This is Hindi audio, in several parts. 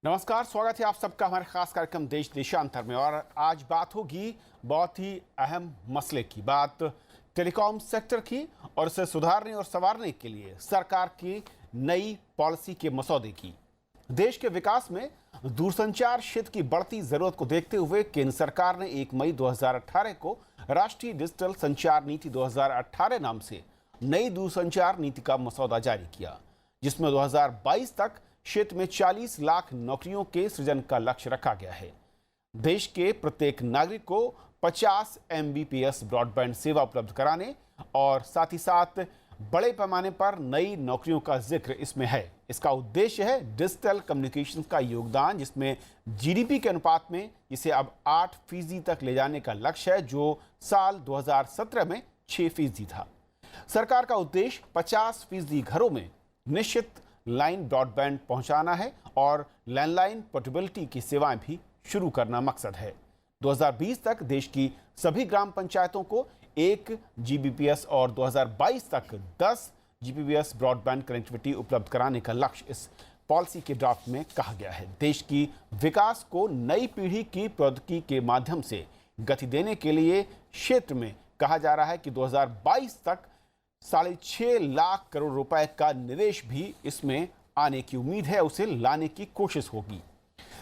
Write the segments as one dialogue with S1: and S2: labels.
S1: नमस्कार, स्वागत है आप सबका हमारे खास कार्यक्रम देश देशांतर में। और आज बात होगी बहुत ही अहम मसले की, बात टेलीकॉम सेक्टर की और इसे सुधारने और संवारने के लिए सरकार की नई पॉलिसी के मसौदे की। देश के विकास में दूरसंचार क्षेत्र की बढ़ती जरूरत को देखते हुए केंद्र सरकार ने 1 मई 2018 को राष्ट्रीय डिजिटल संचार नीति 2018 नाम से नई दूरसंचार नीति का मसौदा जारी किया, जिसमें 2022 तक क्षेत्र में 40 लाख नौकरियों के सृजन का लक्ष्य रखा गया है। देश के प्रत्येक नागरिक को 50 Mbps ब्रॉडबैंड सेवा उपलब्ध कराने और साथ ही साथ बड़े पैमाने पर नई नौकरियों का जिक्र इसमें है। इसका उद्देश्य है डिजिटल कम्युनिकेशन का योगदान, जिसमें जीडीपी के अनुपात में इसे अब 8% तक ले जाने का लक्ष्य है, जो साल 2017 में 6% था। सरकार का उद्देश्य 50% घरों में निश्चित लाइन ब्रॉडबैंड पहुंचाना है और लैंडलाइन पोर्टेबिलिटी की सेवाएं भी शुरू करना मकसद है। 2020 तक देश की सभी ग्राम पंचायतों को 1 Gbps और 2022 तक 10 Gbps ब्रॉडबैंड कनेक्टिविटी उपलब्ध कराने का लक्ष्य इस पॉलिसी के ड्राफ्ट में कहा गया है। देश की विकास को नई पीढ़ी की प्रौद्योगिकी के माध्यम से गति देने के लिए क्षेत्र में कहा जा रहा है कि 2022 तक 6.5 लाख करोड़ रुपए का निवेश भी इसमें आने की उम्मीद है, उसे लाने की कोशिश होगी।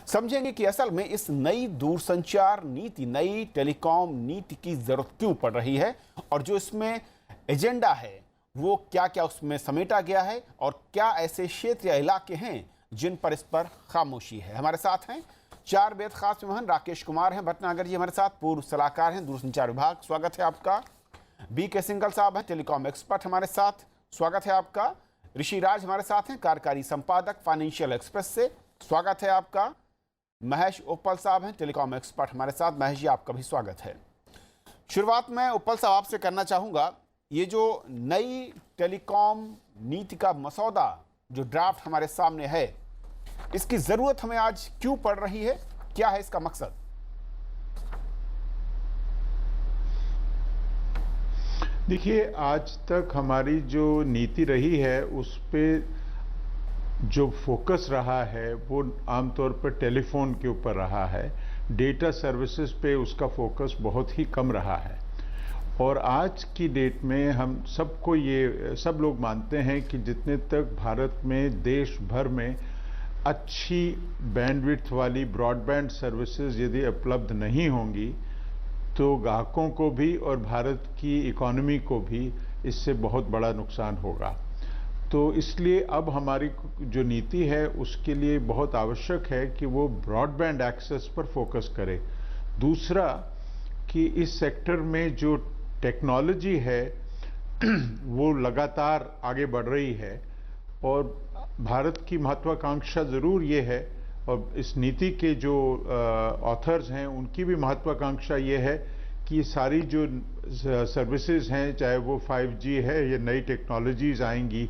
S1: समझेंगे कि असल में इस नई दूरसंचार नीति, नई टेलीकॉम नीति की जरूरत क्यों पड़ रही है और जो इसमें एजेंडा है वो क्या क्या उसमें समेटा गया है और क्या ऐसे क्षेत्र या इलाके हैं जिन पर इस पर खामोशी है। हमारे साथ हैं 4 बेहद खास मेहमान। राकेश कुमार हैं भटनागर जी हमारे साथ, पूर्व सलाहकार हैं दूरसंचार विभाग, स्वागत है आपका। BK सिंगल साहब हैं टेलीकॉम एक्सपर्ट, हमारे साथ, स्वागत है आपका। ऋषि राज हमारे साथ हैं कार्यकारी संपादक फाइनेंशियल एक्सप्रेस से, स्वागत है आपका। महेश उप्पल साहब हैं टेलीकॉम एक्सपर्ट, हमारे साथ। महेश जी आपका भी स्वागत है। शुरुआत में उप्पल साहब आपसे करना चाहूंगा, ये जो नई टेलीकॉम नीति का मसौदा जो ड्राफ्ट हमारे सामने है, इसकी जरूरत हमें आज क्यों पड़ रही है, क्या है इसका मकसद?
S2: देखिए, आज तक हमारी जो नीति रही है उस पे जो फोकस रहा है वो आमतौर पर टेलीफोन के ऊपर रहा है। डेटा सर्विसेज पे उसका फोकस बहुत ही कम रहा है। और आज की डेट में हम सबको सब लोग मानते हैं कि जितने तक भारत में देश भर में अच्छी बैंडविड्थ वाली ब्रॉडबैंड सर्विसेज यदि उपलब्ध नहीं होंगी तो ग्राहकों को भी और भारत की इकोनॉमी को भी इससे बहुत बड़ा नुकसान होगा। तो इसलिए अब हमारी जो नीति है उसके लिए बहुत आवश्यक है कि वो ब्रॉडबैंड एक्सेस पर फोकस करे। दूसरा कि इस सेक्टर में जो टेक्नोलॉजी है वो लगातार आगे बढ़ रही है और भारत की महत्वाकांक्षा ज़रूर ये है और इस नीति के जो ऑथर्स हैं उनकी भी महत्वाकांक्षा ये है कि ये सारी जो सर्विसेज हैं, चाहे वो 5G है या नई टेक्नोलॉजीज आएंगी,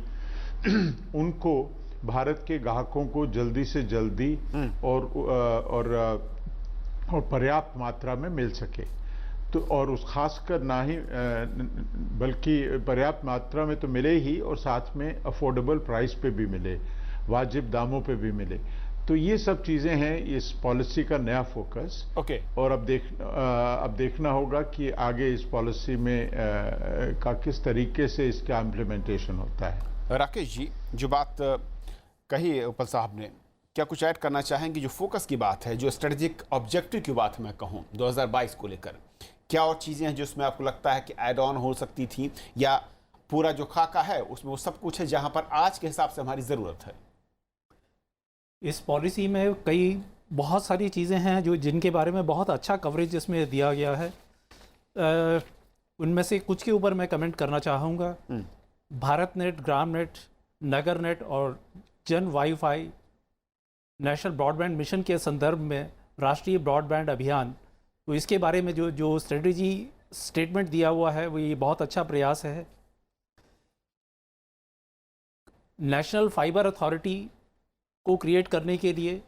S2: उनको भारत के ग्राहकों को जल्दी से जल्दी और पर्याप्त मात्रा में मिल सके। तो और उस खासकर ना ही बल्कि पर्याप्त मात्रा में तो मिले ही और साथ में अफोर्डेबल प्राइस पे भी मिले, वाजिब दामों पे भी मिले। तो ये सब चीजें हैं इस पॉलिसी का नया फोकस।
S1: ओके।
S2: और अब देखना होगा कि आगे इस पॉलिसी में का किस तरीके से इसका इम्प्लीमेंटेशन होता है।
S1: राकेश जी, जो बात कही उप्पल साहब ने, क्या कुछ ऐड करना चाहेंगे? जो फोकस की बात है, जो स्ट्रेटेजिक ऑब्जेक्टिव की बात मैं कहूँ 2022 को लेकर, क्या और चीजें हैं जो इसमें आपको लगता है कि ऐड ऑन हो सकती थी, या पूरा जो खाका है उसमें वो सब कुछ है जहां पर आज के हिसाब से हमारी जरूरत है?
S3: इस पॉलिसी में बहुत सारी चीज़ें हैं जो जिनके बारे में बहुत अच्छा कवरेज इसमें दिया गया है। उनमें से कुछ के ऊपर मैं कमेंट करना चाहूँगा। भारत नेट, ग्राम नेट, नगर नेट और जन वाईफाई नेशनल ब्रॉडबैंड मिशन के संदर्भ में राष्ट्रीय ब्रॉडबैंड अभियान, तो इसके बारे में जो स्ट्रेटजी स्टेटमेंट दिया हुआ है वो ये बहुत अच्छा प्रयास है। नेशनल फाइबर अथॉरिटी को क्रिएट करने के लिए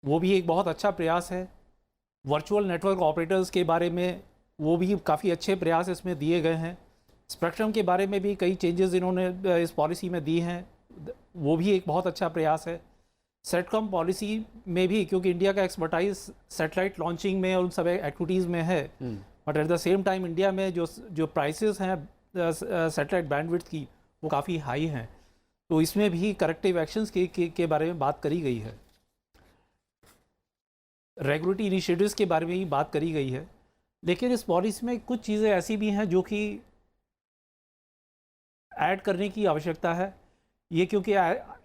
S3: वो भी एक बहुत अच्छा प्रयास है। वर्चुअल नेटवर्क ऑपरेटर्स के बारे में वो भी काफ़ी अच्छे प्रयास इसमें दिए गए हैं। स्पेक्ट्रम के बारे में भी कई चेंजेस इन्होंने इस पॉलिसी में दी हैं, वो भी एक बहुत अच्छा प्रयास है। सेटकॉम पॉलिसी में भी, क्योंकि इंडिया का एक्सपर्टाइज सैटेलाइट लॉन्चिंग में और उन सब एक्टिविटीज़ में है, but at the same time India में जो प्राइसेस हैं सैटेलाइट बैंडविड्थ की वो काफ़ी हाई हैं, तो इसमें भी करेक्टिव एक्शंस के बारे में बात करी गई है, रेगुलेटरी इनिशिएटिव्स के बारे में भी बात करी गई है। लेकिन इस पॉलिसी में कुछ चीज़ें ऐसी भी हैं जो कि ऐड करने की आवश्यकता है। ये क्योंकि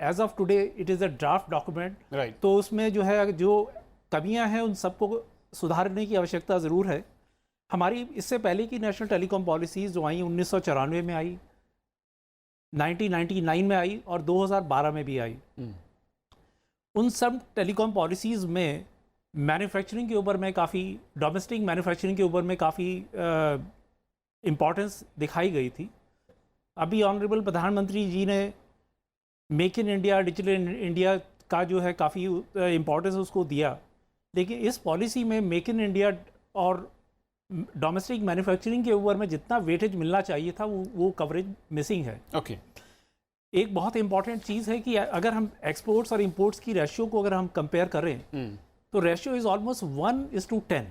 S3: as of today it is a draft document,
S1: right,
S3: तो उसमें जो है जो कमियां हैं उन सबको सुधारने की आवश्यकता ज़रूर है। हमारी इससे पहले की नेशनल टेलीकॉम पॉलिसीज़ जो आई 1994 में आई, 1999 में आई और 2012 में भी आई, उन सब टेलीकॉम पॉलिसीज़ में मैन्युफैक्चरिंग के ऊपर में काफ़ी, डोमेस्टिक मैन्युफैक्चरिंग के ऊपर में काफ़ी इम्पोर्टेंस दिखाई गई थी। अभी ऑनरेबल प्रधानमंत्री जी ने make in India, digital India का जो है काफ़ी इम्पोर्टेंस उसको दिया, लेकिन इस पॉलिसी में मेक इन इंडिया और डोमेस्टिक मैन्युफैक्चरिंग के ऊपर में जितना वेटेज मिलना चाहिए था वो कवरेज मिसिंग है।
S1: ओके,
S3: एक बहुत इंपॉर्टेंट चीज़ है कि अगर हम एक्सपोर्ट्स और इंपोर्ट्स की रेशियो को अगर हम कंपेयर करें तो रेशियो इज़ ऑलमोस्ट 1:10।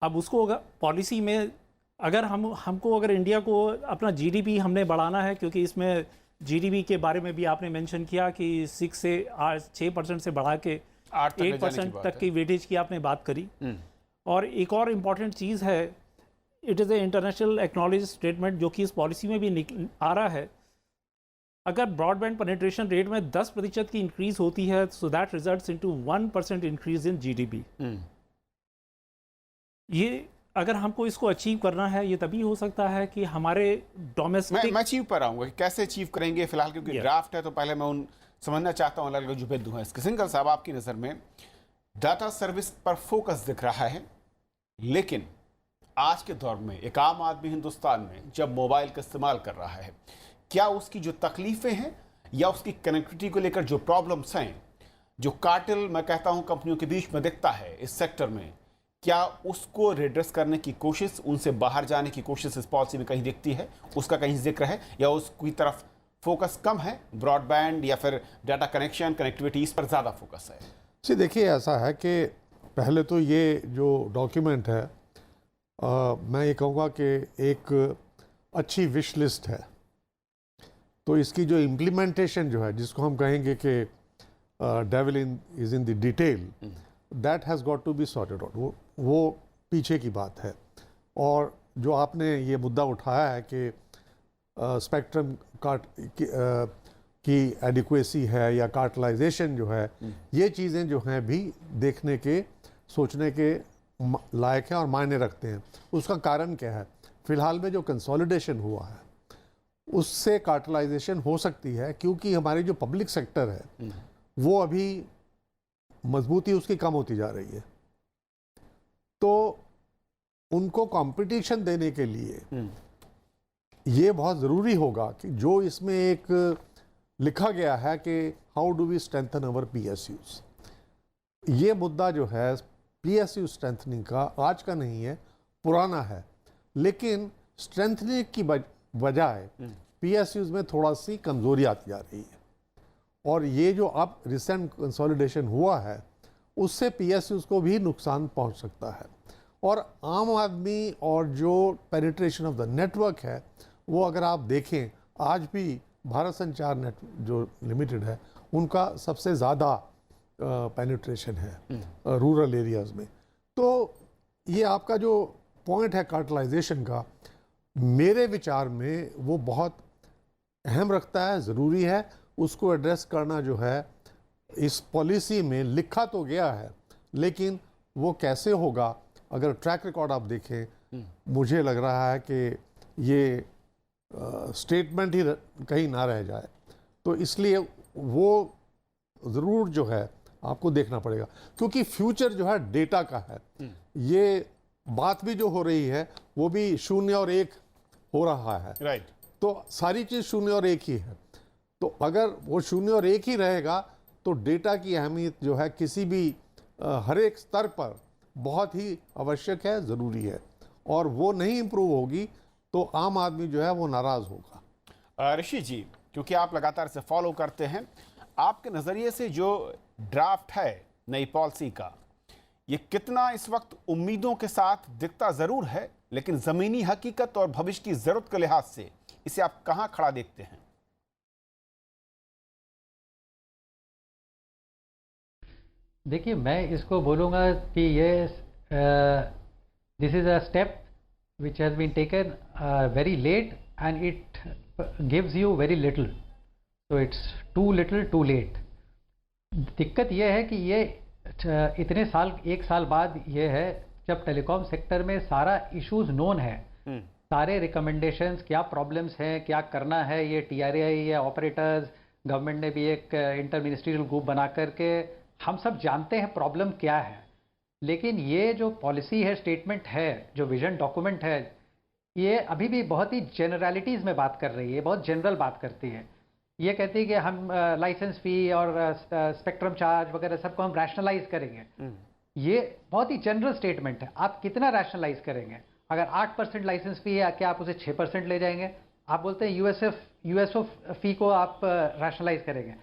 S3: अब उसको अगर पॉलिसी में अगर हमको अगर इंडिया को अपना जीडीपी हमने बढ़ाना है, क्योंकि इसमें जीडीपी के बारे में भी आपने मेंशन किया कि 6% से बढ़ा के 8% तक की वेटेज की आपने बात करी। और एक और इम्पॉर्टेंट चीज़ है, it is a international acknowledge statement जो कि इस पॉलिसी में भी आ रहा है। अगर ब्रॉडबैंड पेनिट्रेशन रेट में 10% की इंक्रीज होती है, so that results into 1% increase in GDP. ये अगर हमको इसको अचीव करना है, ये तभी हो सकता है कि हमारे डोमेस्टिक,
S1: मैं अचीव पर आऊंगा कि कैसे अचीव करेंगे। फिलहाल क्योंकि ड्राफ्ट है तो पहले मैं समझना चाहता हूँ अलग-अलग जो बिंदु हैं इसके। सिंघल साहब, आपकी नज़र में डाटा सर्विस पर फोकस दिख रहा है, लेकिन आज के दौर में एक आम आदमी हिंदुस्तान में जब मोबाइल का इस्तेमाल कर रहा है, क्या उसकी जो तकलीफें हैं या उसकी कनेक्टिविटी को लेकर जो प्रॉब्लम्स हैं, जो कार्टेल मैं कहता हूं कंपनियों के बीच में दिखता है इस सेक्टर में, क्या उसको रिड्रेस करने की कोशिश, उनसे बाहर जाने की कोशिश इस पॉलिसी में कहीं दिखती है? उसका कहीं जिक्र है या उसकी तरफ फोकस कम है? ब्रॉडबैंड या फिर डाटा कनेक्शन, कनेक्टिविटी, इस पर ज़्यादा फोकस है?
S4: जी देखिए, ऐसा है कि पहले तो ये जो डॉक्यूमेंट है, मैं ये कहूँगा कि एक अच्छी विश लिस्ट है। तो इसकी जो इम्प्लीमेंटेशन जो है, जिसको हम कहेंगे कि devil is in the detail, that has got to be sorted out. वो पीछे की बात है। और जो आपने ये मुद्दा उठाया है कि स्पेक्ट्रम की एडिक्वेसी है या कार्टलाइजेशन जो है, ये चीज़ें जो हैं भी देखने के, सोचने के लायक हैं और मायने रखते हैं। उसका कारण क्या है? फ़िलहाल में जो कंसोलिडेशन हुआ है उससे कार्टलाइजेशन हो सकती है, क्योंकि हमारी जो पब्लिक सेक्टर है वो अभी मजबूती उसकी कम होती जा रही है। तो उनको कंपटीशन देने के लिए ये बहुत ज़रूरी होगा कि जो इसमें एक लिखा गया है कि how do we strengthen our PSUs, ये मुद्दा जो है PSU स्ट्रेंथनिंग का आज का नहीं है, पुराना है। लेकिन स्ट्रेंथनिंग की बजाय PSUs में थोड़ा सी कमज़ोरी आती जा रही है। और ये जो अब रिसेंट कंसोलिडेशन हुआ है उससे PSUs को भी नुकसान पहुंच सकता है। और आम आदमी और जो पेनिट्रेशन ऑफ द नेटवर्क है, वो अगर आप देखें, आज भी भारत संचार नेट जो लिमिटेड है उनका सबसे ज़्यादा पेनिट्रेशन है रूरल एरियाज़ में। तो ये आपका जो पॉइंट है कार्टलाइजेशन का, मेरे विचार में वो बहुत अहम रखता है, ज़रूरी है। उसको एड्रेस करना जो है इस पॉलिसी में लिखा तो गया है, लेकिन वो कैसे होगा, अगर ट्रैक रिकॉर्ड आप देखें, मुझे लग रहा है कि ये स्टेटमेंट ही कहीं ना रह जाए। तो इसलिए वो ज़रूर जो है आपको देखना पड़ेगा, क्योंकि फ्यूचर जो है डेटा का है। ये बात भी जो हो रही है वो भी 0 और 1 हो रहा है,
S1: राइट।
S4: तो सारी चीज़ 0 और 1 ही है। तो अगर वो 0 और 1 ही रहेगा तो डेटा की अहमियत जो है किसी भी हर एक स्तर पर बहुत ही आवश्यक है, ज़रूरी है। और वो नहीं इम्प्रूव होगी तो आम आदमी जो है वो नाराज़ होगा।
S1: ऋषि जी, क्योंकि आप लगातार इसे फॉलो करते हैं, आपके नज़रिए से जो ड्राफ्ट है नई पॉलिसी का, ये कितना इस वक्त उम्मीदों के साथ दिखता ज़रूर है, लेकिन ज़मीनी हकीकत और भविष्य की ज़रूरत के लिहाज से इसे आप कहाँ खड़ा देखते हैं?
S5: देखिए, मैं इसको बोलूँगा कि ये this is a step which has been taken very late and it gives you very little, so it's too little too late. दिक्कत ये है कि ये इतने साल, एक साल बाद ये है जब टेलीकॉम सेक्टर में सारा इश्यूज नोन है, सारे रिकमेंडेशंस, क्या प्रॉब्लम्स हैं, क्या करना है, ये टीआरआई या ऑपरेटर्स, गवर्नमेंट ने भी एक इंटर मिनिस्ट्रियल ग्रुप बना करके हम सब जानते हैं प्रॉब्लम क्या है। लेकिन ये जो पॉलिसी है, स्टेटमेंट है, जो विजन डॉक्यूमेंट है, ये अभी भी बहुत ही जनरलिटीज़ में बात कर रही है, बहुत जनरल बात करती है। ये कहती है कि हम लाइसेंस फी और स्पेक्ट्रम चार्ज वगैरह सबको हम रैशनलाइज करेंगे। ये बहुत ही जनरल स्टेटमेंट है। आप कितना रैशनलाइज करेंगे? अगर 8% लाइसेंस फी है, क्या आप उसे 6% ले जाएंगे? आप बोलते हैं यूएसओ फी को आप रैशनलाइज करेंगे,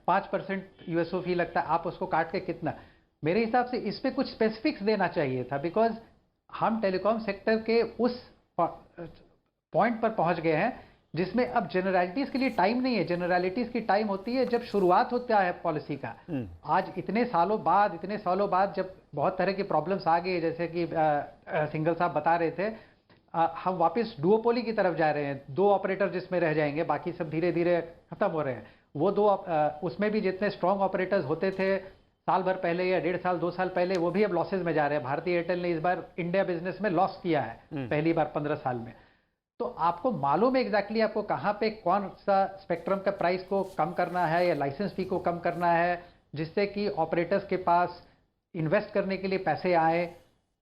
S5: 5% यूएसओ फी लगता है, आप उसको काट के कितना? मेरे हिसाब से इस पे कुछ स्पेसिफिक्स देना चाहिए था, बिकॉज हम टेलीकॉम सेक्टर के उस पॉइंट पर पहुंच गए हैं जिसमें अब जनरलिटीज के लिए टाइम नहीं है। जनरलिटीज की टाइम होती है जब शुरुआत होता है पॉलिसी का। आज इतने सालों बाद जब बहुत तरह की प्रॉब्लम्स आ गई, जैसे कि सिंगल साहब बता रहे थे, हम वापस डुओपोली की तरफ जा रहे हैं। 2 ऑपरेटर जिसमें रह जाएंगे, बाकी सब धीरे धीरे खत्म हो रहे हैं। वो 2 उसमें भी जितने स्ट्रॉन्ग ऑपरेटर्स होते थे साल भर पहले या 1.5 साल 2 साल पहले, वो भी अब लॉसेज में जा रहे हैं। भारतीय एयरटेल ने इस बार इंडिया बिजनेस में लॉस किया है पहली बार 15 साल में। तो आपको मालूम है एग्जैक्टली आपको कहाँ पे कौन सा स्पेक्ट्रम का प्राइस को कम करना है या लाइसेंस फी को कम करना है, जिससे कि ऑपरेटर्स के पास इन्वेस्ट करने के लिए पैसे आए।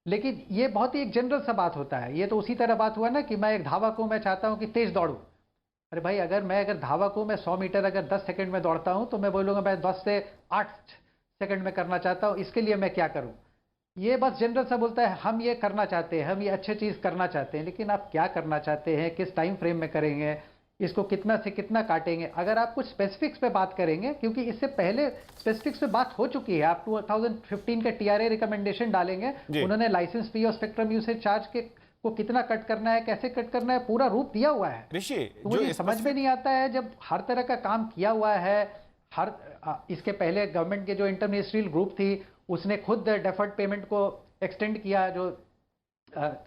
S5: लेकिन ये बहुत ही एक जनरल सा बात होता है। ये तो उसी तरह बात हुआ ना कि मैं एक धावक हूँ, मैं चाहता हूँ कि तेज दौड़ूं। अरे भाई, अगर धावक हूँ, मैं 100 मीटर अगर 10 सेकंड में दौड़ता हूँ, तो मैं बोलूँगा मैं 10 से 8 सेकंड में करना चाहता हूँ, इसके लिए मैं क्या करूँ? ये बस जनरल सा बोलता है हम ये करना चाहते हैं, हम ये अच्छी चीज़ करना चाहते हैं। लेकिन आप क्या करना चाहते हैं, किस टाइम फ्रेम में करेंगे, इसको कितना से कितना काटेंगे? अगर आप कुछ स्पेसिफिक्स पे बात करेंगे, क्योंकि इससे पहले स्पेसिफिक्स पे बात हो चुकी है। आप 2015 के टीआरए रिकमेंडेशन डालेंगे, उन्होंने लाइसेंस फी और स्पेक्ट्रम यूसेज चार्ज के को कितना कट करना है, कैसे कट करना है, पूरा रूप दिया हुआ है।
S1: ऋषि,
S5: मुझे समझ में नहीं आता है जब हर तरह का काम किया हुआ है। इसके पहले गवर्नमेंट के जो इंटर मिनिस्ट्रियल ग्रुप थी, उसने खुद डेफर्ड पेमेंट को एक्सटेंड किया, जो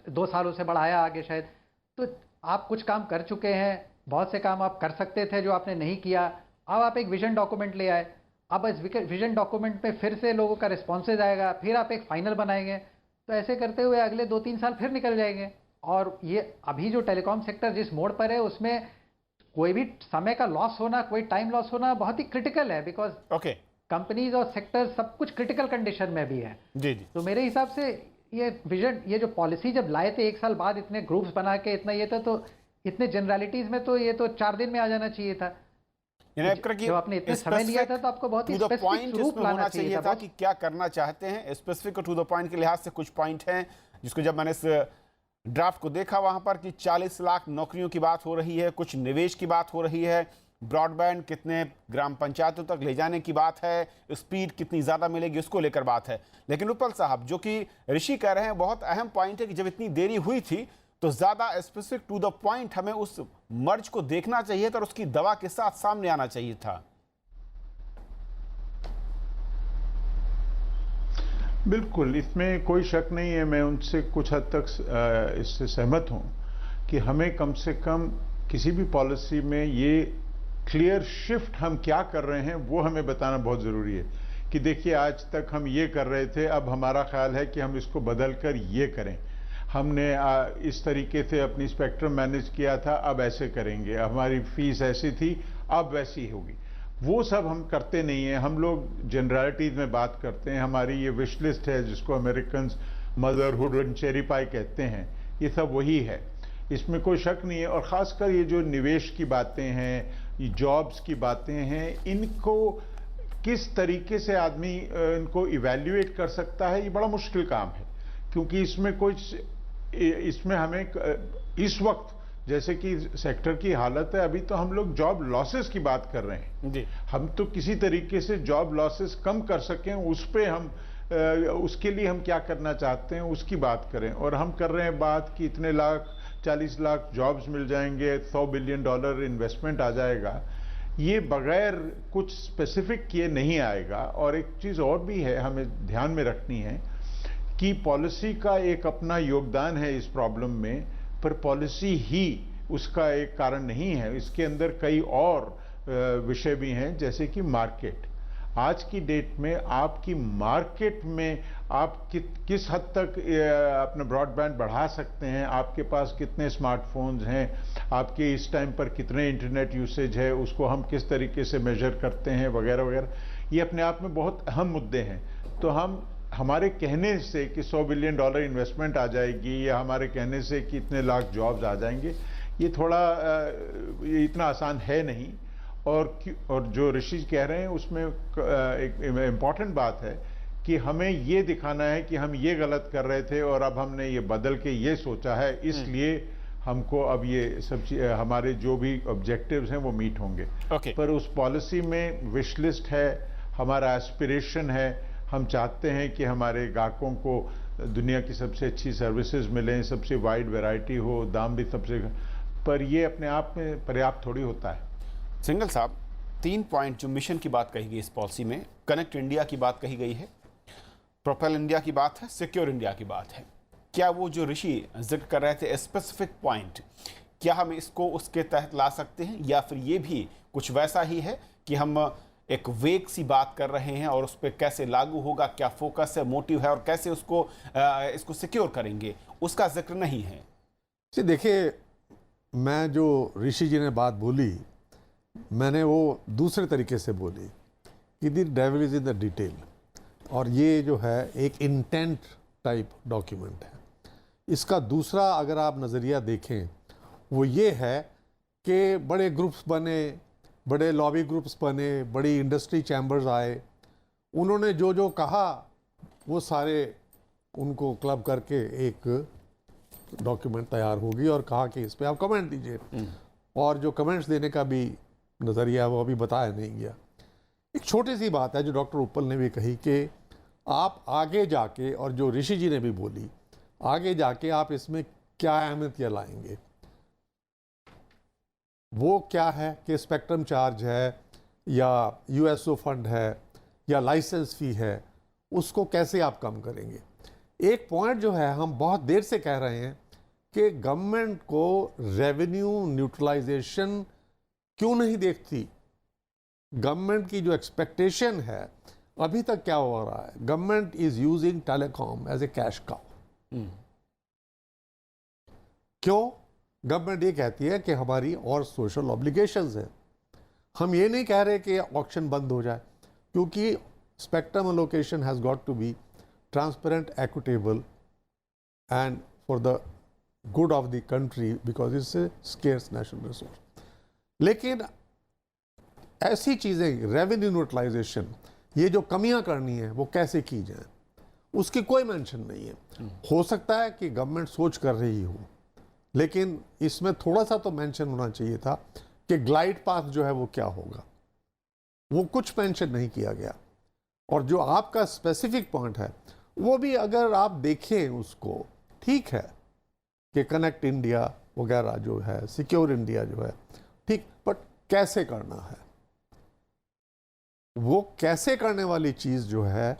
S5: 2 सालों से बढ़ाया आगे शायद। तो आप कुछ काम कर चुके हैं, बहुत से काम आप कर सकते थे जो आपने नहीं किया। अब आप एक विजन डॉक्यूमेंट ले आए, अब इस विजन डॉक्यूमेंट में फिर से लोगों का रिस्पॉन्सेज आएगा, फिर आप एक फाइनल बनाएंगे। तो ऐसे करते हुए अगले 2-3 साल फिर निकल जाएंगे। और ये अभी जो टेलीकॉम सेक्टर जिस मोड़ पर है, उसमें कोई भी समय का लॉस होना, कोई टाइम लॉस होना बहुत ही क्रिटिकल है, बिकॉज कंपनीज और सेक्टर सब कुछ क्रिटिकल कंडीशन में भी है। जी। तो मेरे हिसाब से ये विजन, ये जो पॉलिसी जब लाए थे 1 साल बाद, इतने ग्रुप्स बना के इतना ये था, तो इतने जनरलिटीज में तो ये तो 4 दिन में आ जाना चाहिए था। जो आपने इतना समय लिया था, तो आपको बहुत ही स्पेसिफिक रूप लाना चाहिए था
S1: कि क्या करना चाहते हैं। स्पेसिफिक टू द पॉइंट के लिहाज से कुछ पॉइंट हैं जिसको जब मैंने इस ड्राफ्ट को देखा वहां पर कि 40 लाख नौकरियों की बात हो रही है, कुछ निवेश की बात हो रही है, ब्रॉडबैंड कितने ग्राम पंचायतों तक ले जाने की बात है, स्पीड कितनी ज़्यादा मिलेगी उसको लेकर बात है। लेकिन उपल साहब, जो कि ऋषि कह रहे हैं, बहुत अहम पॉइंट है कि जब इतनी देरी हुई थी तो ज़्यादा स्पेसिफिक टू द पॉइंट हमें उस मर्ज को देखना चाहिए था और उसकी दवा के साथ सामने आना चाहिए था।
S2: बिल्कुल, इसमें कोई शक नहीं है। मैं उनसे कुछ हद तक इससे सहमत हूं कि हमें कम से कम किसी भी पॉलिसी में ये क्लियर शिफ्ट हम क्या कर रहे हैं वो हमें बताना बहुत ज़रूरी है। कि देखिए, आज तक हम ये कर रहे थे, अब हमारा ख्याल है कि हम इसको बदल कर ये करें। हमने इस तरीके से अपनी स्पेक्ट्रम मैनेज किया था, अब ऐसे करेंगे। हमारी फीस ऐसी थी, अब वैसी होगी। वो सब हम करते नहीं हैं। हम लोग जनरलिटीज में बात करते हैं। हमारी ये विश लिस्ट है जिसको अमेरिकन मदरहुड एंड चेरी पाई कहते हैं, ये सब वही है, इसमें कोई शक नहीं है। और ख़ासकर ये जो निवेश की बातें हैं, ये जॉब्स की बातें हैं, इनको किस तरीके से आदमी इनको इवैल्यूएट कर सकता है, ये बड़ा मुश्किल काम है। क्योंकि इसमें हमें इस वक्त जैसे कि सेक्टर की हालत है, अभी तो हम लोग जॉब लॉसेस की बात कर रहे हैं
S1: जी।
S2: हम तो किसी तरीके से जॉब लॉसेस कम कर सकें, उस पे हम उसके लिए हम क्या करना चाहते हैं उसकी बात करें। और हम कर रहे हैं बात कि इतने 40 लाख जॉब्स मिल जाएंगे, $100 बिलियन इन्वेस्टमेंट आ जाएगा। ये बगैर कुछ स्पेसिफिक किए नहीं आएगा। और एक चीज और भी है हमें ध्यान में रखनी है कि पॉलिसी का एक अपना योगदान है इस प्रॉब्लम में, पर पॉलिसी ही उसका एक कारण नहीं है। इसके अंदर कई और विषय भी हैं, जैसे कि मार्केट। आज की डेट में आपकी मार्केट में आप किस हद तक अपना ब्रॉडबैंड बढ़ा सकते हैं, आपके पास कितने स्मार्टफोन्स हैं, आपके इस टाइम पर कितने इंटरनेट यूसेज है, उसको हम किस तरीके से मेजर करते हैं, वगैरह वगैरह, ये अपने आप में बहुत अहम मुद्दे हैं। तो हमारे कहने से कि $100 बिलियन इन्वेस्टमेंट आ जाएगी, या हमारे कहने से कि इतने लाख जॉब्स आ जाएंगे, ये ये इतना आसान है नहीं। और जो ऋषि कह रहे हैं उसमें एक इम्पॉर्टेंट बात है कि हमें ये दिखाना है कि हम ये गलत कर रहे थे और अब हमने ये बदल के ये सोचा है, इसलिए हमको अब ये सब हमारे जो भी ऑब्जेक्टिव्स हैं वो मीट होंगे। पर उस पॉलिसी में विश लिस्ट है, हमारा एस्पिरेशन है, हम चाहते हैं कि हमारे ग्राहकों को दुनिया की सबसे अच्छी सर्विसेज मिलें, सबसे वाइड वैरायटी हो, दाम भी सबसे, पर ये अपने आप में पर्याप्त थोड़ी होता है।
S1: सिंघल साहब, 3 पॉइंट जो मिशन की बात कही गई इस पॉलिसी में, कनेक्ट इंडिया की बात कही गई है, प्रोपेल इंडिया की बात है, सिक्योर इंडिया की बात है। क्या वो जो ऋषि जिक्र कर रहे थे स्पेसिफिक पॉइंट, क्या हम इसको उसके तहत ला सकते हैं, या फिर ये भी कुछ वैसा ही है कि हम एक वेग सी बात कर रहे हैं और उस पर कैसे लागू होगा, क्या फोकस है, मोटिव है और कैसे इसको सिक्योर करेंगे, उसका जिक्र नहीं है?
S4: देखिए, मैं जो ऋषि जी ने बात बोली, मैंने वो दूसरे तरीके से बोली कि the devil is in the detail. और ये जो है एक इंटेंट टाइप डॉक्यूमेंट है। इसका दूसरा अगर आप नज़रिया देखें वो ये है कि बड़े ग्रुप्स बने, बड़े लॉबी ग्रुप्स बने, बड़ी इंडस्ट्री चैम्बर्स आए, उन्होंने जो जो कहा वो सारे उनको क्लब करके एक डॉक्यूमेंट तैयार होगी और कहा कि इस पर आप कमेंट दीजिए। और जो कमेंट्स देने का भी नज़रिया वो अभी बताया नहीं गया। एक छोटी सी बात है जो डॉक्टर उपल ने भी कही कि आप आगे जाके, और जो ऋषि जी ने भी बोली, आगे जाके आप इसमें क्या अहमियत लाएंगे। वो क्या है कि स्पेक्ट्रम चार्ज है या यूएसओ फंड है या लाइसेंस फी है, उसको कैसे आप कम करेंगे। एक पॉइंट जो है हम बहुत देर से कह रहे हैं कि गवर्नमेंट को रेवेन्यू न्यूट्रलाइजेशन क्यों नहीं देखती। गवर्नमेंट की जो एक्सपेक्टेशन है, अभी तक क्या हो रहा है, government is using telecom as a cash cow. क्यों? गवर्नमेंट ये कहती है कि हमारी और सोशल ऑब्लिगेशंस हैं। हम ये नहीं कह रहे कि ऑक्शन बंद हो जाए, क्योंकि spectrum allocation has got to be transparent, equitable and for the good of the country, because it's a scarce national resource. लेकिन ऐसी चीज़ें, रेवेन्यू न्यूट्रलाइजेशन, ये जो कमियां करनी है वो कैसे की जाए, उसकी कोई मेंशन नहीं है। हो सकता है कि गवर्नमेंट सोच कर रही हो, लेकिन इसमें थोड़ा सा तो मेंशन होना चाहिए था कि ग्लाइड पाथ जो है वो क्या होगा। वो कुछ मेंशन नहीं किया गया। और जो आपका स्पेसिफिक पॉइंट है वो भी अगर आप देखें उसको, ठीक है कि कनेक्ट इंडिया वगैरह जो है, सिक्योर इंडिया जो है, ठीक, बट कैसे करना है, वो कैसे करने वाली चीज जो है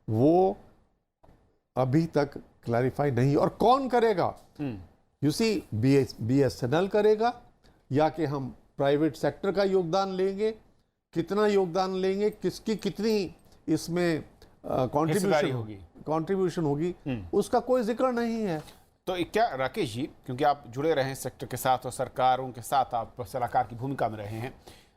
S4: वो अभी तक क्लैरिफाई नहीं। और कौन करेगा? यू सी, BSNL करेगा या कि हम प्राइवेट सेक्टर का योगदान लेंगे, कितना योगदान लेंगे, किसकी कितनी इसमें कंट्रीब्यूशन होगी, उसका कोई जिक्र नहीं है।
S1: तो क्या राकेश जी, क्योंकि आप जुड़े रहे हैं सेक्टर के साथ और सरकारों के साथ आप सलाहकार की भूमिका में रहे हैं,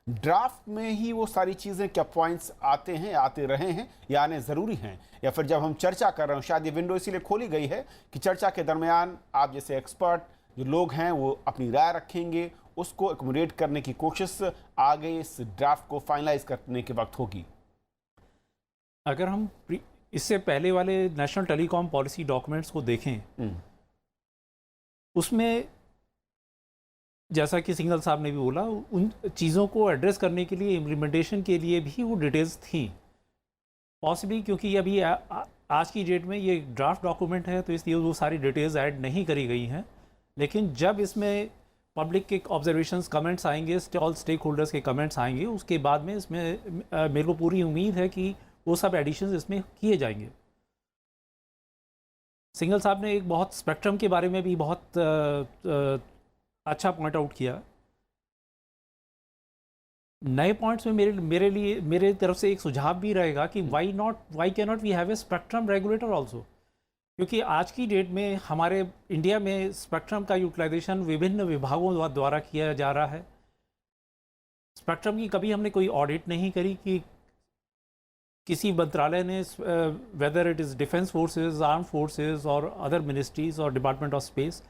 S1: ड्राफ्ट में ही वो सारी चीजें, क्या पॉइंट्स आते रहे हैं या आने जरूरी हैं, या फिर जब हम चर्चा कर रहे हो, शायद ये विंडो इसीलिए खोली गई है कि चर्चा के दरमियान आप जैसे एक्सपर्ट जो लोग हैं वो अपनी राय रखेंगे, उसको एकोमोडेट करने की कोशिश आगे इस ड्राफ्ट को फाइनलाइज करने के वक्त होगी।
S3: अगर हम इससे पहले वाले नेशनल टेलीकॉम पॉलिसी डॉक्यूमेंट्स को देखें, उसमें जैसा कि सिंघल साहब ने भी बोला, उन चीज़ों को एड्रेस करने के लिए, इम्प्लीमेंटेशन के लिए भी वो डिटेल्स थी पॉसिबली, क्योंकि अभी आज की डेट में ये ड्राफ्ट डॉक्यूमेंट है तो इसलिए वो सारी डिटेल्स ऐड नहीं करी गई हैं। लेकिन जब इसमें पब्लिक के ऑब्जर्वेशंस, कमेंट्स आएंगे, ऑल स्टेक होल्डर्स के कमेंट्स आएंगे, उसके बाद में इसमें मेरे को पूरी उम्मीद है कि वो सब एडिशंस इसमें किए जाएंगे। सिंघल साहब ने एक बहुत स्पेक्ट्रम के बारे में भी बहुत अच्छा पॉइंट आउट किया। नए पॉइंट्स में मेरे तरफ से एक सुझाव भी रहेगा कि why can not we have a spectrum regulator also, क्योंकि आज की डेट में हमारे इंडिया में स्पेक्ट्रम का यूटिलाइजेशन विभिन्न विभागों द्वारा किया जा रहा है। स्पेक्ट्रम की कभी हमने कोई ऑडिट नहीं करी कि किसी मंत्रालय ने, whether it is defence forces, arm forces और अदर मिनिस्ट्रीज और डिपार्टमेंट ऑफ स्पेस,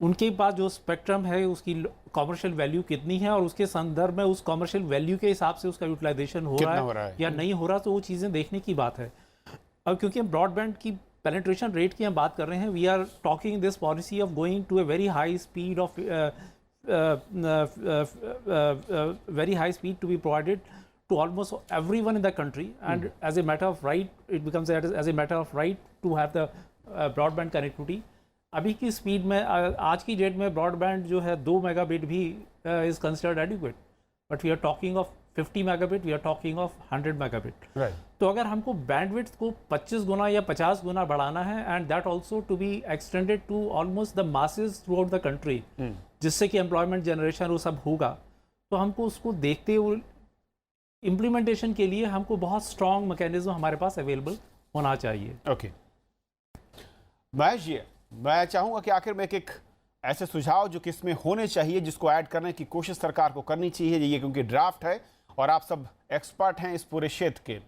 S3: उनके पास जो स्पेक्ट्रम है उसकी कॉमर्शियल वैल्यू कितनी है और उसके संदर्भ में उस कॉमर्शियल वैल्यू के हिसाब से उसका यूटिलाइजेशन हो रहा है या नहीं हो रहा, तो वो चीज़ें देखने की बात है। अब क्योंकि हम ब्रॉडबैंड की पेनिट्रेशन रेट की हम बात कर रहे हैं, we are talking this policy of going to a very high speed of very high speed to be provided to almost everyone in the country, and as a matter of right, it becomes as a matter of right to have the broadband connectivity. अभी की स्पीड में, आज की डेट में ब्रॉडबैंड जो है 2 मेगाबिट भी is considered adequate, but we are talking of 50 megabit, we are talking of 100 megabit. तो अगर हमको बैंडविड्थ को 25 गुना या 50 गुना बढ़ाना है, and that also to be extended to almost the masses throughout the country, जिससे कि एम्प्लॉयमेंट जनरेशन वो सब होगा, तो हमको उसको देखते हुए इम्प्लीमेंटेशन के लिए हमको बहुत स्ट्रॉन्ग मैकेनिज्म हमारे पास अवेलेबल होना चाहिए।
S1: ओके, महेश जी, मैं चाहूँगा कि आखिर में एक ऐसे सुझाव जो कि इसमें होने चाहिए, जिसको ऐड करने की कोशिश सरकार को करनी चाहिए, ये क्योंकि ड्राफ्ट है और आप सब एक्सपर्ट हैं इस पूरे क्षेत्र के,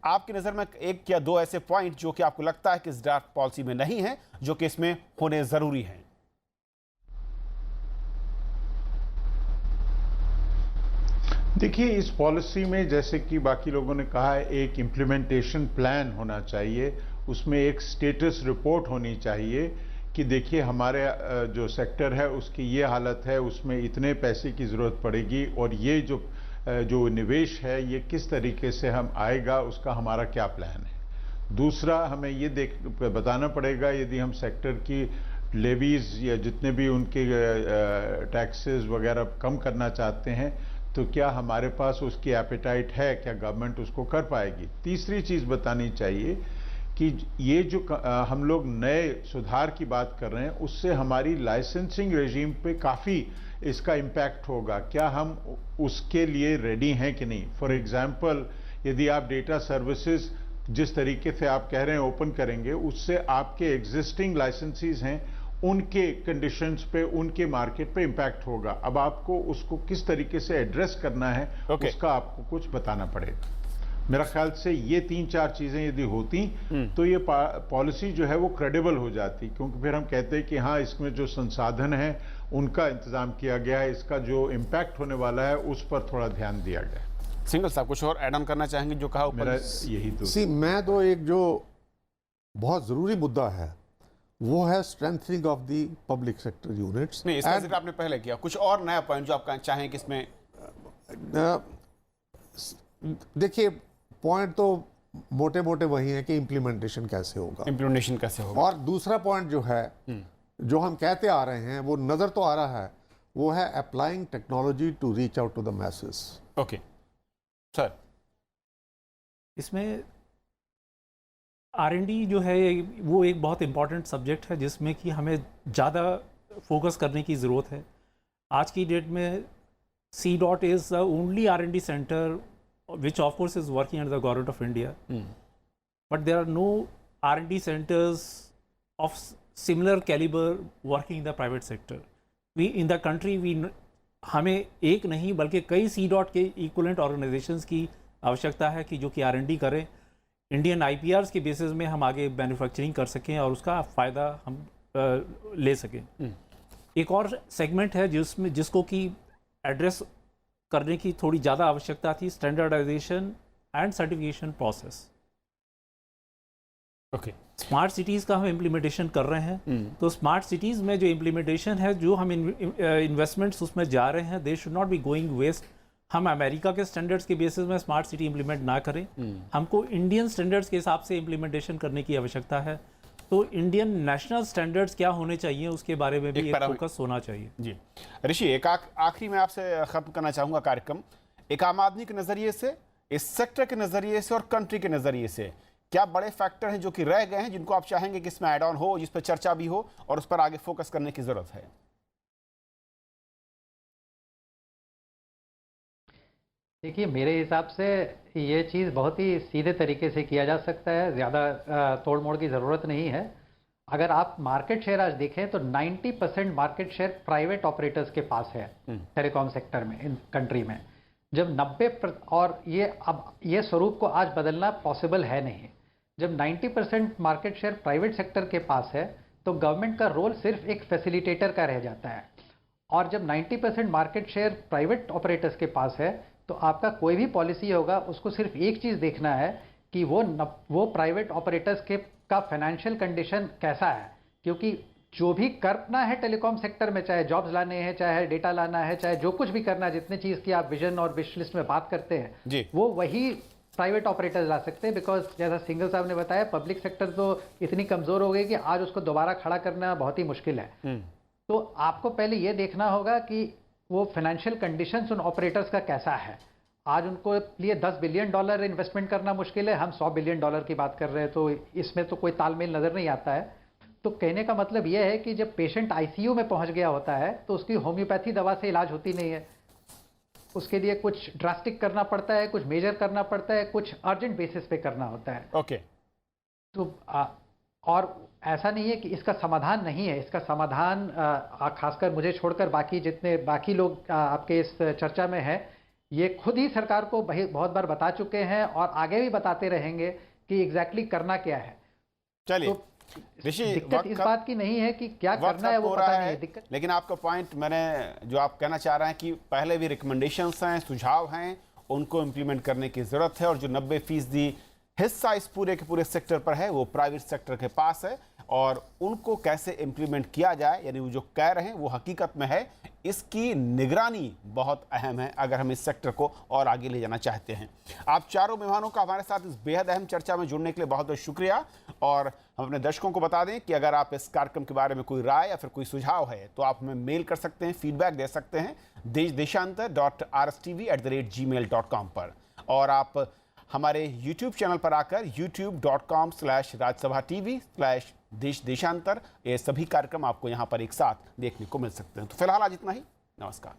S1: आपकी नज़र में एक या दो ऐसे पॉइंट जो कि आपको लगता है कि इस ड्राफ्ट पॉलिसी में नहीं है, जो कि इसमें होने ज़रूरी हैं।
S2: देखिए, इस पॉलिसी में जैसे कि बाकी लोगों ने कहा है, एक इम्प्लीमेंटेशन प्लान होना चाहिए, उसमें एक स्टेटस रिपोर्ट होनी चाहिए कि देखिए हमारे जो सेक्टर है उसकी ये हालत है, उसमें इतने पैसे की ज़रूरत पड़ेगी और ये जो निवेश है ये किस तरीके से हम आएगा, उसका हमारा क्या प्लान है। दूसरा, हमें ये बताना पड़ेगा, यदि हम सेक्टर की लेवीज या जितने भी उनके टैक्सेस वगैरह कम करना चाहते हैं, तो क्या हमारे पास उसकी एपेटाइट है, क्या गवर्नमेंट उसको कर पाएगी। तीसरी चीज़ बतानी चाहिए कि ये जो हम लोग नए सुधार की बात कर रहे हैं, उससे हमारी लाइसेंसिंग रेजीम पे काफ़ी इसका इम्पैक्ट होगा, क्या हम उसके लिए रेडी हैं कि नहीं। फॉर एग्जांपल, यदि आप डेटा सर्विसेज जिस तरीके से आप कह रहे हैं ओपन करेंगे, उससे आपके एग्जिस्टिंग लाइसेंसीज हैं उनके कंडीशंस पे, उनके मार्केट पे इम्पैक्ट होगा। अब आपको उसको किस तरीके से एड्रेस करना है, उसका आपको कुछ बताना पड़ेगा। मेरा ख्याल से ये 3-4 चीजें यदि होती तो ये पॉलिसी जो है वो क्रेडिबल हो जाती, क्योंकि फिर हम कहते हैं कि हाँ, इसमें जो संसाधन है उनका इंतजाम किया गया है, इसका जो इम्पैक्ट होने वाला है उस पर थोड़ा ध्यान दिया गया है।
S1: सिंघल साहब कुछ और ऐड ऑन करना चाहेंगे जो कहा?
S2: मेरा यही तो
S4: मैं तो एक जो बहुत ज़रूरी मुद्दा है वो है strengthening of the public sector units.
S1: नहीं, इसका जिक्र आपने पहले किया, कुछ और नया पॉइंट जो आप चाहें कि इसमें?
S4: देखिए, पॉइंट तो मोटे मोटे वही है कि इम्प्लीमेंटेशन कैसे होगा, और दूसरा पॉइंट जो है जो हम कहते आ रहे हैं वो नज़र तो आ रहा है, वो है applying technology to reach out to the masses.
S1: Okay sir,
S3: इसमें R&D जो है वो एक बहुत इम्पॉर्टेंट सब्जेक्ट है, जिसमें कि हमें ज़्यादा फोकस करने की ज़रूरत है। आज की डेट में CDOT is the only R&D centre which of course is working under the government of India, but there are no R&D centers of similar caliber working in the private sector. We in the country, हमें एक नहीं बल्कि कई CDOT के equivalent organizations की आवश्यकता है कि जो कि R&D करें, इंडियन IPRs के बेसिस में हम आगे मैन्युफैक्चरिंग कर सकें और उसका फ़ायदा हम ले सकें। एक और सेगमेंट है जिसको कि एड्रेस करने की थोड़ी ज़्यादा आवश्यकता थी, standardisation and certification process.
S1: Okay.
S3: Smart cities का हम इम्प्लीमेंटेशन कर रहे हैं, तो स्मार्ट सिटीज़ में जो इम्प्लीमेंटेशन है, जो हम इन्वेस्टमेंट्स उसमें जा रहे हैं, they should not be going waste. हम अमेरिका के स्टैंडर्ड्स के बेसिस में स्मार्ट सिटी इम्प्लीमेंट ना करें, हमको इंडियन स्टैंडर्ड्स के हिसाब से इम्प्लीमेंटेशन करने की आवश्यकता है। तो इंडियन नेशनल स्टैंडर्ड्स क्या होने चाहिए उसके बारे में भी एक फोकस होना चाहिए।
S1: जी ऋषि, एक आखिरी में आपसे खत्म करना चाहूँगा कार्यक्रम। एक आम आदमी के नज़रिए से, इस सेक्टर के नज़रिए से और कंट्री के नज़रिए से क्या बड़े फैक्टर हैं जो कि रह गए हैं, जिनको आप चाहेंगे कि इसमें ऐड ऑन हो, जिस पर चर्चा भी हो और उस पर आगे फोकस करने की ज़रूरत है?
S5: देखिए, मेरे हिसाब से ये चीज़ बहुत ही सीधे तरीके से किया जा सकता है, ज़्यादा तोड़ मोड़ की ज़रूरत नहीं है। अगर आप मार्केट शेयर आज देखें तो 90% मार्केट शेयर प्राइवेट ऑपरेटर्स के पास है टेलीकॉम सेक्टर में, इन कंट्री में। जब 90 और ये स्वरूप को आज बदलना पॉसिबल है नहीं। जब 90% मार्केट शेयर प्राइवेट सेक्टर के पास है तो गवर्नमेंट का रोल सिर्फ एक फैसिलिटेटर का रह जाता है। और जब 90% मार्केट शेयर प्राइवेट ऑपरेटर्स के पास है तो आपका कोई भी पॉलिसी होगा, उसको सिर्फ एक चीज़ देखना है कि वो प्राइवेट ऑपरेटर्स का फाइनेंशियल कंडीशन कैसा है। क्योंकि जो भी करना है टेलीकॉम सेक्टर में, चाहे जॉब्स लाने हैं, चाहे डेटा लाना है, चाहे जो कुछ भी करना है, जितने चीज़ की आप विजन और विश लिस्ट में बात करते हैं, वो वही प्राइवेट ऑपरेटर्स ला सकते हैं। बिकॉज जैसा सिंघल साहब ने बताया, पब्लिक सेक्टर तो इतनी कमज़ोर हो गई कि आज उसको दोबारा खड़ा करना बहुत ही मुश्किल है। तो आपको पहले ये देखना होगा कि वो फाइनेंशियल कंडीशंस उन ऑपरेटर्स का कैसा है। आज उनको लिए $10 बिलियन इन्वेस्टमेंट करना मुश्किल है, हम $100 बिलियन की बात कर रहे हैं, तो इसमें तो कोई तालमेल नज़र नहीं आता है। तो कहने का मतलब यह है कि जब पेशेंट आईसीयू में पहुंच गया होता है तो उसकी होम्योपैथी दवा से इलाज होती नहीं है, उसके लिए कुछ ड्रास्टिक करना पड़ता है, कुछ मेजर करना पड़ता है, कुछ अर्जेंट बेसिस पे करना होता है।
S1: ओके।
S5: तो और ऐसा नहीं है कि इसका समाधान नहीं है, इसका समाधान खासकर मुझे छोड़कर बाकी लोग आपके इस चर्चा में है, ये खुद ही सरकार को बहुत बार बता चुके हैं और आगे भी बताते रहेंगे कि एग्जैक्टली करना क्या है।
S1: चलिए
S5: तो दिक्कत इस बात की नहीं है कि क्या करना है वो पता नहीं है दिक्कत।
S1: लेकिन आपका पॉइंट मैंने जो आप कहना चाह रहे हैं कि पहले भी रिकमेंडेशंस हैं, सुझाव हैं, उनको इम्प्लीमेंट करने की जरूरत है। और जो 90% हिस्सा इस पूरे के पूरे सेक्टर पर है वो प्राइवेट सेक्टर के पास है, और उनको कैसे इम्प्लीमेंट किया जाए, यानी वो जो कह रहे हैं वो हकीकत में है, इसकी निगरानी बहुत अहम है अगर हम इस सेक्टर को और आगे ले जाना चाहते हैं। आप चारों मेहमानों का हमारे साथ इस बेहद अहम चर्चा में जुड़ने के लिए बहुत बहुत शुक्रिया। और हम अपने दर्शकों को बता दें कि अगर आप इस कार्यक्रम के बारे में कोई राय या फिर कोई सुझाव है तो आप हमें मेल कर सकते हैं, फीडबैक दे सकते हैं desdeशांतर.rstv@gmail.com पर। और आप हमारे YouTube चैनल पर आकर youtube.com/rajsabha.tv/देश-देशांतर ये सभी कार्यक्रम आपको यहाँ पर एक साथ देखने को मिल सकते हैं। तो फिलहाल आज इतना ही। नमस्कार।